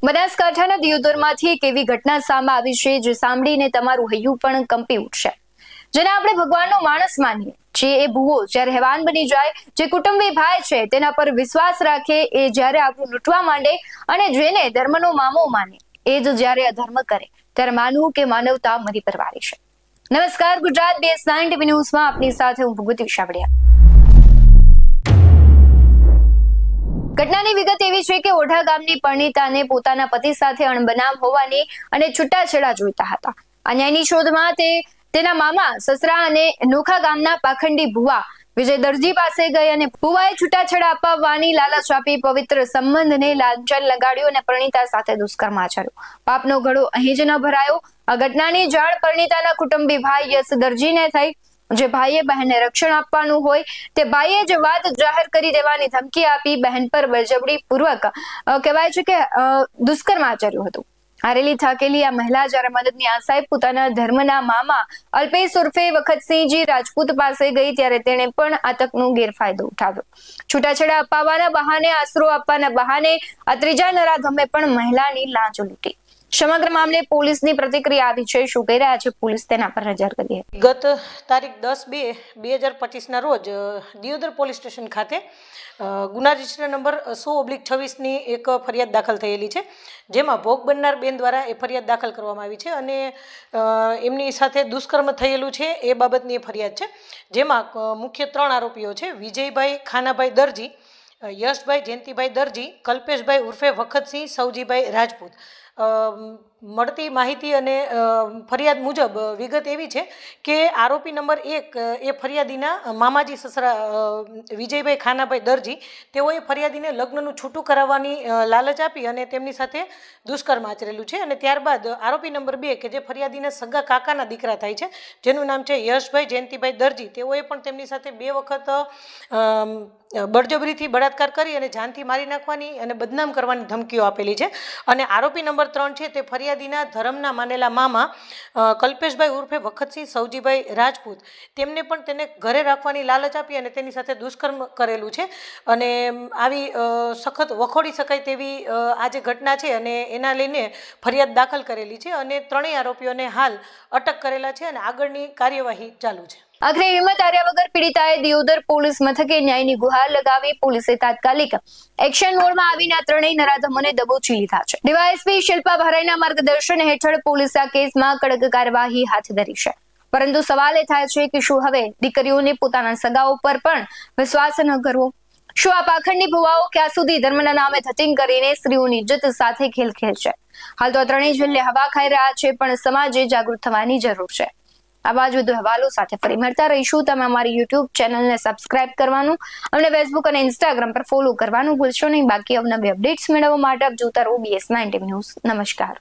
બનાસકાંઠાના દિયોદરમાંથી એક એવી ઘટના સામે આવી છે જે સાંભળીને તમારું હૈયું પણ કંપી ઉઠશે, જેને આપણે ભગવાનનો માણસ માનીએ છીએ. એ ભૂવો જ્યારે હેવાન બની જાય, જે કુટુંબી ભાઈ છે તેના પર વિશ્વાસ રાખે, એ જ્યારે આવું લૂંટવા માંડે અને જેને ધર્મનો મામો માને એ જ જ્યારે અધર્મ કરે, ત્યારે માનવું કે માનવતા મરી પરવારી છે. નમસ્કાર, ગુજરાત BS9 TV ન્યૂઝમાં આપની સાથે હું ભગવતી શાવડિયા. ઘટનાની વિગત એવી છે કે ઓઢા ગામની પરણીતાને પોતાના પતિ સાથે અણબનાવ હોવાની અને છૂટાછેડા જોઈતા હતા. અન્યાયની શોધમાં તે તેના મામા, સસરા અને નોખા ગામના પાખંડી ભુવા વિજય દરજી પાસે ગઈ અને ભુવાએ છૂટાછેડા અપાવવાની લાલચ આપી પવિત્ર સંબંધને લાંછન લગાડ્યું અને પરણીતા સાથે દુષ્કર્મ આચર્યું. પાપનો ઘડો અહીં જ ન ભરાયો. આ ઘટનાની જાણ પરણીતાના કુટુંબી ભાઈ યશ દરજીને થઈ. જે ભાઈએ બહેનને રક્ષણ આપવાનું હોય તે ભાઈએ જ વાત જાહેર કરી દેવાની ધમકી આપી બહેન પર બળજબરી પૂર્વક કહેવાય છે કે દુષ્કર્મ આચર્યું હતું. હારેલી થાકેલી આ મહિલા જ્યારે મદદની આશાએ પોતાના ધર્મના મામા અલ્પેશ ઉર્ફે વખતસિંહજી રાજપૂત પાસે ગઈ ત્યારે તેણે પણ આ તકનો ગેરફાયદો ઉઠાવ્યો. છૂટાછેડા અપાવવાના બહાને, આશરો આપવાના બહાને આ ત્રીજા નરાધમે પણ મહિલાની લાંચ લૂંટી. સમગ્ર મામલે પોલીસની પ્રતિક્રિયા આવી છે. શું કહી રહ્યા છે પોલીસ, તેના પર નજર કરીએ. ગત તારીખ 10/2/2025 ના રોજ દિયોદર પોલીસ સ્ટેશન ખાતે ગુના રજિસ્ટર નંબર 100/26 એક ફરિયાદ દાખલ થયેલી છે, જેમાં ભોગ બનનાર બેન દ્વારા એ ફરિયાદ દાખલ કરવામાં આવી છે અને એમની સાથે દુષ્કર્મ થયેલું છે એ બાબતની ફરિયાદ છે. જેમાં મુખ્ય 3 આરોપીઓ છે: વિજયભાઈ ખાનાભાઈ દરજી, યશભાઈ જયંતિભાઈ દરજી, કલ્પેશભાઈ ઉર્ફે વખતસિંહ સૌજીભાઈ રાજપૂત. મળતી માહિતી અને ફરિયાદ મુજબ વિગત એવી છે કે આરોપી નંબર 1 એ ફરિયાદીના મામાજી સસરા વિજયભાઈ ખાનાભાઈ દરજી, તેઓએ ફરિયાદીને લગ્નનું છૂટું કરાવવાની લાલચ આપી અને તેમની સાથે દુષ્કર્મ આચરેલું છે. અને ત્યારબાદ આરોપી નંબર 2 કે જે ફરિયાદીના સગા કાકાના દીકરા થાય છે, જેનું નામ છે યશભાઈ જયંતિભાઈ દરજી, તેઓએ પણ તેમની સાથે 2 વખત બળજબરીથી બળાત્કાર કરી અને જાનથી મારી નાખવાની અને બદનામ કરવાની ધમકીઓ આપેલી છે. અને આરોપી નંબર 3 છે તે ફરિયાદીના ધર્મના માનેલા મામા કલ્પેશભાઈ ઉર્ફે વખતસિંહ સૌજીભાઈ રાજપૂત, તેમને પણ તેને ઘરે રાખવાની લાલચ આપી અને તેની સાથે દુષ્કર્મ કરેલું છે. અને આવી સખત વખોડી શકાય તેવી આ જે ઘટના છે અને એના લઈને ફરિયાદ દાખલ કરેલી છે અને ત્રણેય આરોપીઓને હાલ અટક કરેલા છે અને આગળની કાર્યવાહી ચાલુ છે. આખરે હિંમત હાર્યા વગર પીડિતાએ દિયોદર પોલીસ મથકે ન્યાયની ગુહાર લગાવી. પોલીસે તાત્કાલિક એક્શન મોડમાં આવીને આ ત્રણેય નરાધમોને દબોચી લીધા છે. ડીવાયએસપી શિલ્પા ભરાઈના માર્ગદર્શન હેઠળ પોલીસે આ કેસમાં કડક કાર્યવાહી હાથ ધરી છે. પરંતુ સવાલ એ થાય છે કે શું હવે દીકરીઓને પોતાના સગાઓ પર પણ વિશ્વાસ ન કરવો? શું આ પાખંડી ભુવાઓ ક્યાં સુધી ધર્મના નામે ધતિંગ કરીને સ્ત્રીઓની ઇજ્જત સાથે ખેલ ખેલશે? હાલ તો આ ત્રણેય જિલ્લે હવા ખાઈ રહ્યા છે, પણ સમાજે જાગૃત થવાની જરૂર છે. આવા જ વધુ અહેવાલો સાથે ફરી મળતા રહીશું. તમે અમારી YouTube ચેનલને સબસ્ક્રાઇબ કરવાનું, અમને Facebook અને Instagram પર ફોલો કરવાનું ભૂલશો નહીં. બાકી અવનવી અપડેટ્સ મેળવવા માટે આપ જોતા રહો BS9 TV ન્યૂઝ. નમસ્કાર.